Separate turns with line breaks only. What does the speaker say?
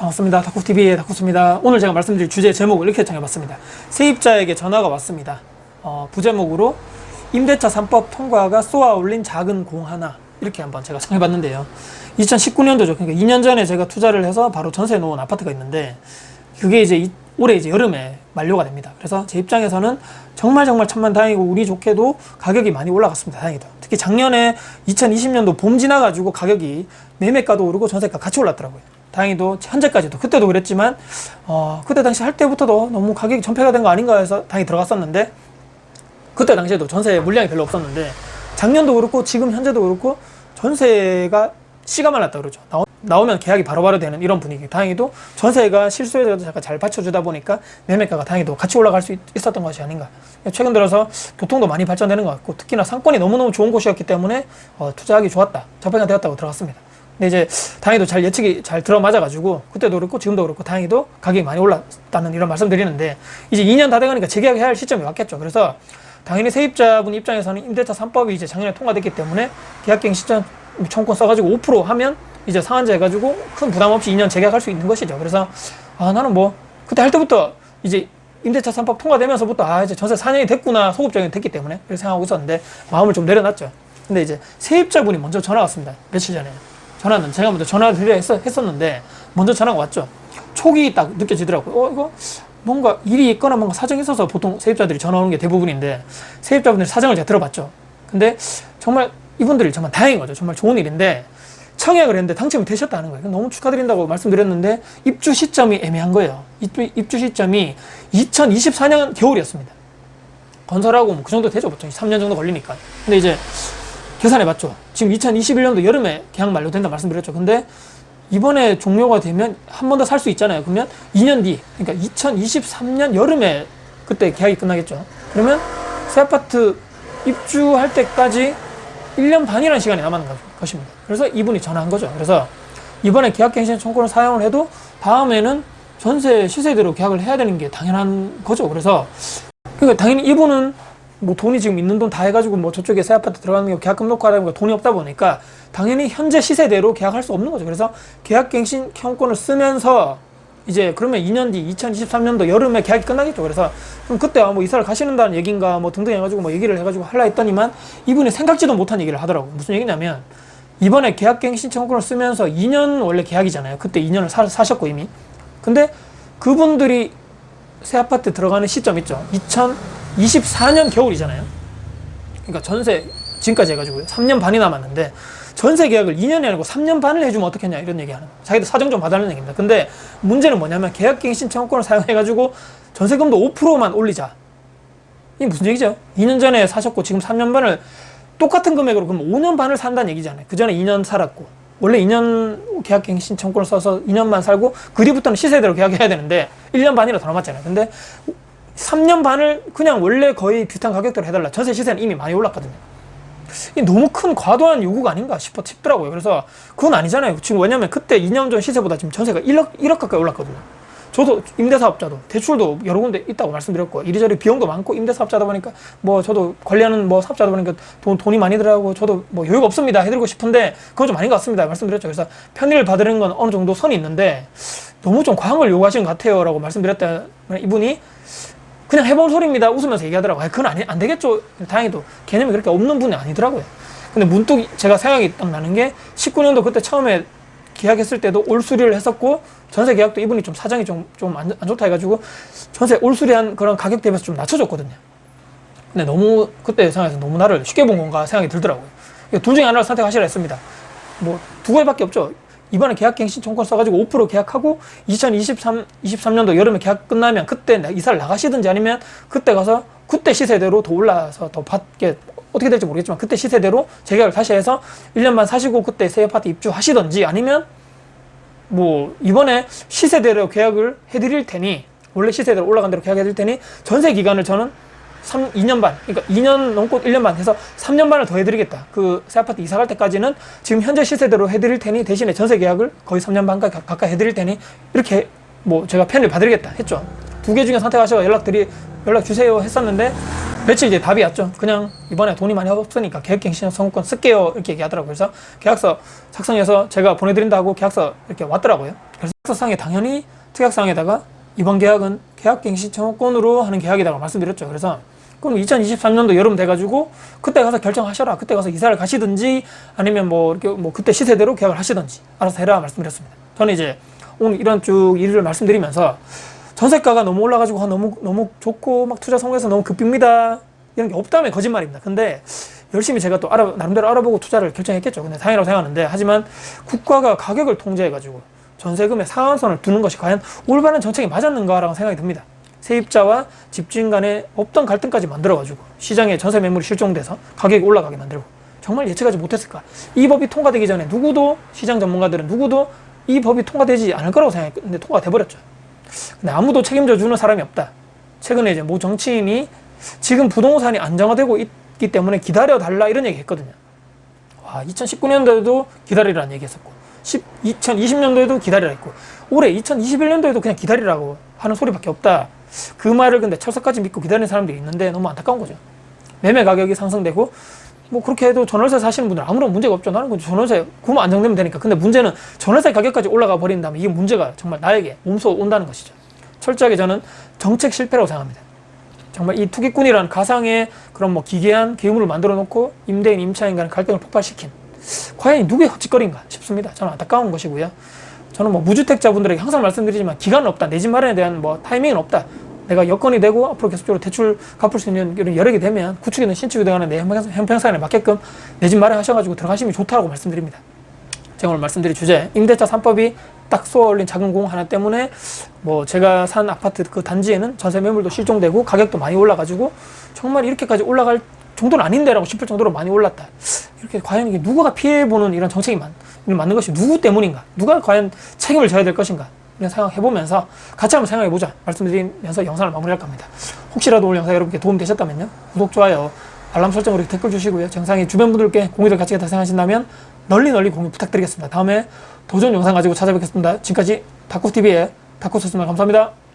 반갑습니다. 다쿠TV의 다쿠스입니다. 오늘 제가 말씀드릴 주제 제목을 이렇게 정해봤습니다. 세입자에게 전화가 왔습니다. 부제목으로 임대차 3법 통과가 쏘아올린 작은 공 하나, 이렇게 한번 제가 정해봤는데요. 2019년도죠. 그러니까 2년 전에 제가 투자를 해서 바로 전세에 놓은 아파트가 있는데, 그게 이제 올해 이제 여름에 만료가 됩니다. 그래서 제 입장에서는 정말 천만다행이고 운이 좋게도 가격이 많이 올라갔습니다. 다행히도. 특히 작년에 2020년도 봄 지나가지고 가격이 매매가도 오르고 전세가 같이 올랐더라고요. 다행히도 현재까지도, 그때도 그랬지만 그때 당시 할 때부터도 너무 가격이 전폐가 된 거 아닌가 해서 다행히 들어갔었는데, 그때 당시에도 전세 물량이 별로 없었는데 작년도 그렇고 지금 현재도 그렇고 전세가 씨가 말랐다 그러죠. 나오면 계약이 바로바로 되는 이런 분위기. 다행히도 전세가 실수에도 잠깐 잘 받쳐주다 보니까 매매가가 다행히도 같이 올라갈 수 있었던 것이 아닌가. 최근 들어서 교통도 많이 발전되는 것 같고, 특히나 상권이 너무너무 좋은 곳이었기 때문에 투자하기 좋았다, 적합한 되었다고 들어갔습니다. 근데 이제 다행히도 잘 예측이 잘 들어맞아가지고, 그때도 그렇고 지금도 그렇고 다행히도 가격이 많이 올랐다는 이런 말씀 드리는데, 이제 2년 다 돼가니까 재계약해야 할 시점이 왔겠죠. 그래서 당연히 세입자분 입장에서는 임대차 3법이 이제 작년에 통과됐기 때문에 계약갱 시점 청구권 써가지고 5% 하면 이제 상한제 해가지고 큰 부담 없이 2년 재계약할 수 있는 것이죠. 그래서 나는 뭐 그때 할 때부터 이제 임대차 3법 통과되면서부터 이제 전세 4년이 됐구나, 소급적이 됐기 때문에 그렇게 생각하고 있었는데 마음을 좀 내려놨죠. 근데 이제 세입자분이 먼저 전화 왔습니다. 며칠 전에 전화는 제가 먼저 전화를 드려 했었는데 먼저 전화가 왔죠. 촉이 딱 느껴지더라고요. 이거 뭔가 일이 있거나 뭔가 사정이 있어서 보통 세입자들이 전화 오는 게 대부분인데, 세입자분들 사정을 제가 들어봤죠. 근데 정말 이분들이 정말 다행인 거죠. 정말 좋은 일인데 청약을 했는데 당첨이 되셨다는 거예요. 너무 축하드린다고 말씀드렸는데 입주 시점이 애매한 거예요. 입주 시점이 2024년 겨울이었습니다. 건설하고 뭐 그 정도 되죠. 보통 3년 정도 걸리니까. 근데 이제 계산해봤죠. 지금 2021년도 여름에 계약 만료된다 말씀드렸죠. 근데 이번에 종료가 되면 한 번 더 살 수 있잖아요. 그러면 2년 뒤, 그러니까 2023년 여름에 그때 계약이 끝나겠죠. 그러면 새 아파트 입주할 때까지 1년 반이라는 시간이 남았는 것입니다. 그래서 이분이 전화한 거죠. 그래서 이번에 계약갱신 청구를 사용을 해도 다음에는 전세 시세대로 계약을 해야 되는 게 당연한 거죠. 그래서 그러니까 당연히 이분은 뭐 돈이 지금 있는 돈 다 해가지고 뭐 저쪽에 새 아파트 들어가는 게 계약금 놓고 하다 보니까 돈이 없다 보니까 당연히 현재 시세대로 계약할 수 없는 거죠. 그래서 계약갱신 청구권을 쓰면서 이제 그러면 2년 뒤 2023년도 여름에 계약이 끝나겠죠. 그래서 그럼 그때 뭐 이사를 가시는다는 얘기인가 뭐 등등 해가지고 뭐 얘기를 해가지고 하려 했더니만 이분이 생각지도 못한 얘기를 하더라고. 무슨 얘기냐면 이번에 계약갱신 청구권을 쓰면서 2년 원래 계약이잖아요. 그때 2년을 사셨고 이미. 근데 그분들이 새 아파트 들어가는 시점 있죠. 2024년 겨울이잖아요. 그러니까 전세 지금까지 해가지고 3년 반이 남았는데 전세 계약을 2년이 아니고 3년 반을 해주면 어떻겠냐 이런 얘기하는, 자기들 사정 좀 봐달라는 얘기입니다. 근데 문제는 뭐냐면 계약갱신 청구권을 사용해가지고 전세금도 5%만 올리자. 이게 무슨 얘기죠? 2년 전에 사셨고 지금 3년 반을 똑같은 금액으로 그럼 5년 반을 산다는 얘기잖아요. 그 전에 2년 살았고 원래 2년 계약갱신 청구권을 써서 2년만 살고 그 뒤부터는 시세대로 계약해야 되는데 1년 반이라 더 남았잖아요. 근데 3년 반을 그냥 원래 거의 비슷한 가격대로 해달라. 전세 시세는 이미 많이 올랐거든요. 이게 너무 큰 과도한 요구가 아닌가 싶더라고요. 그래서 그건 아니잖아요. 지금 왜냐면 그때 2년 전 시세보다 지금 전세가 1억 가까이 올랐거든요. 저도 임대사업자도 대출도 여러 군데 있다고 말씀드렸고, 이리저리 비용도 많고 임대사업자다 보니까 뭐 저도 관리하는 뭐 사업자다 보니까 돈이 많이 들어가고 저도 뭐 여유가 없습니다 해드리고 싶은데 그건 좀 아닌 것 같습니다 말씀드렸죠. 그래서 편의를 받으려는 건 어느 정도 선이 있는데 너무 좀 과한 걸 요구하시는 것 같아요 라고 말씀드렸다. 이분이 그냥 해본 소리입니다 웃으면서 얘기하더라고요. 그건 안 되겠죠. 다행히도 개념이 그렇게 없는 분이 아니더라고요. 근데 문득 제가 생각이 딱 나는 게 19년도 그때 처음에 계약했을 때도 올수리를 했었고 전세 계약도 이분이 좀 사정이 좀 안 좋다 해가지고 전세 올수리한 그런 가격 대비해서 좀 낮춰줬거든요. 근데 너무 그때 생각해서 너무 나를 쉽게 본 건가 생각이 들더라고요. 둘 중에 하나를 선택하시라 했습니다. 뭐 두 가지밖에 없죠. 이번에 계약갱신 청구권 써가지고 5% 계약하고 23년도 여름에 계약 끝나면 그때 이사를 나가시든지 아니면 그때 가서 그때 시세대로 더 올라서 더 받게 어떻게 될지 모르겠지만 그때 시세대로 재계약을 다시 해서 1년만 사시고 그때 새 아파트 입주하시든지, 아니면 뭐 이번에 시세대로 계약을 해드릴 테니 원래 시세대로 올라간 대로 계약해드릴 테니 전세 기간을 저는 2년 반, 그러니까 2년 넘고 1년 반 해서 3년 반을 더 해드리겠다. 그 새 아파트 이사 갈 때까지는 지금 현재 시세대로 해드릴 테니 대신에 전세 계약을 거의 3년 반 가까이 해드릴 테니 이렇게 뭐 제가 편을 봐드리겠다 했죠. 두 개 중에 선택하셔서 연락 주세요 했었는데 며칠 이제 답이 왔죠. 그냥 이번에 돈이 많이 없으니까 계약갱신 청구권 쓸게요 이렇게 얘기하더라고요. 그래서 계약서 작성해서 제가 보내드린다고 계약서 이렇게 왔더라고요. 결석사항에 당연히 특약사항에다가 이번 계약은 계약갱신 청구권으로 하는 계약이라고 말씀드렸죠. 그래서 그럼 2023년도 여름 돼가지고 그때 가서 결정하셔라. 그때 가서 이사를 가시든지 아니면 뭐 이렇게 뭐 그때 시세대로 계약을 하시든지 알아서 해라 말씀드렸습니다. 저는 이제 오늘 이런 쭉 일을 말씀드리면서 전세가가 너무 올라가지고 너무 좋고 막 투자 성공해서 너무 급입니다. 이런 게 없다면 거짓말입니다. 근데 열심히 제가 또 나름대로 알아보고 투자를 결정했겠죠. 근데 다행이라고 생각하는데 하지만 국가가 가격을 통제해가지고 전세금의 상한선을 두는 것이 과연 올바른 정책이 맞았는가라고 생각이 듭니다. 세입자와 집주인 간에 없던 갈등까지 만들어가지고 시장에 전세 매물이 실종돼서 가격이 올라가게 만들고 정말 예측하지 못했을까. 이 법이 통과되기 전에 누구도 시장 전문가들은 누구도 이 법이 통과되지 않을 거라고 생각했는데 통과가 돼버렸죠. 근데 아무도 책임져 주는 사람이 없다. 최근에 이제 모 정치인이 지금 부동산이 안정화되고 있기 때문에 기다려달라 이런 얘기 했거든요. 와, 2019년도에도 기다리라는 얘기 했었고 2020년도에도 기다리라 했고 올해 2021년도에도 그냥 기다리라고 하는 소리밖에 없다. 그 말을 근데 철석까지 믿고 기다리는 사람들이 있는데 너무 안타까운 거죠. 매매 가격이 상승되고 뭐 그렇게 해도 전월세 사시는 분들 아무런 문제가 없죠. 나는 전월세 구만 안정되면 되니까. 근데 문제는 전월세 가격까지 올라가 버린다면 이게 문제가 정말 나에게 몸소 온다는 것이죠. 철저하게 저는 정책 실패라고 생각합니다. 정말 이 투기꾼이라는 가상의 그런 뭐 기괴한 계획물을 만들어 놓고 임대인 임차인 간의 갈등을 폭발시킨 과연 누구의 헛짓거리인가 싶습니다. 저는 안타까운 것이고요. 저는 뭐 무주택자분들에게 항상 말씀드리지만 기간은 없다. 내 집 마련에 대한 뭐 타이밍은 없다. 내가 여건이 되고 앞으로 계속적으로 대출 갚을 수 있는 이런 여력이 되면 구축이든 신축이 되거나 내 형평성에 맞게끔 내 집 마련하셔가지고 들어가시면 좋다고 말씀드립니다. 제가 오늘 말씀드릴 주제 임대차 3법이 딱 쏘아 올린 작은 공 하나 때문에 뭐 제가 산 아파트 그 단지에는 전세 매물도 실종되고 가격도 많이 올라가지고 정말 이렇게까지 올라갈 정도는 아닌데라고 싶을 정도로 많이 올랐다. 이렇게 과연 이게 누가 피해보는 이런 정책이 맞는 것이 누구 때문인가? 누가 과연 책임을 져야 될 것인가? 이런 생각해보면서 같이 한번 생각해보자 말씀드리면서 영상을 마무리할 겁니다. 혹시라도 오늘 영상 여러분께 도움 되셨다면요. 구독, 좋아요, 알람 설정으로 댓글 주시고요. 영상이 주변 분들께 공유될 가치가 있다 생각하신다면 널리 공유 부탁드리겠습니다. 다음에 도전 영상 가지고 찾아뵙겠습니다. 지금까지 다쿠TV의 다쿠였습니다. 감사합니다.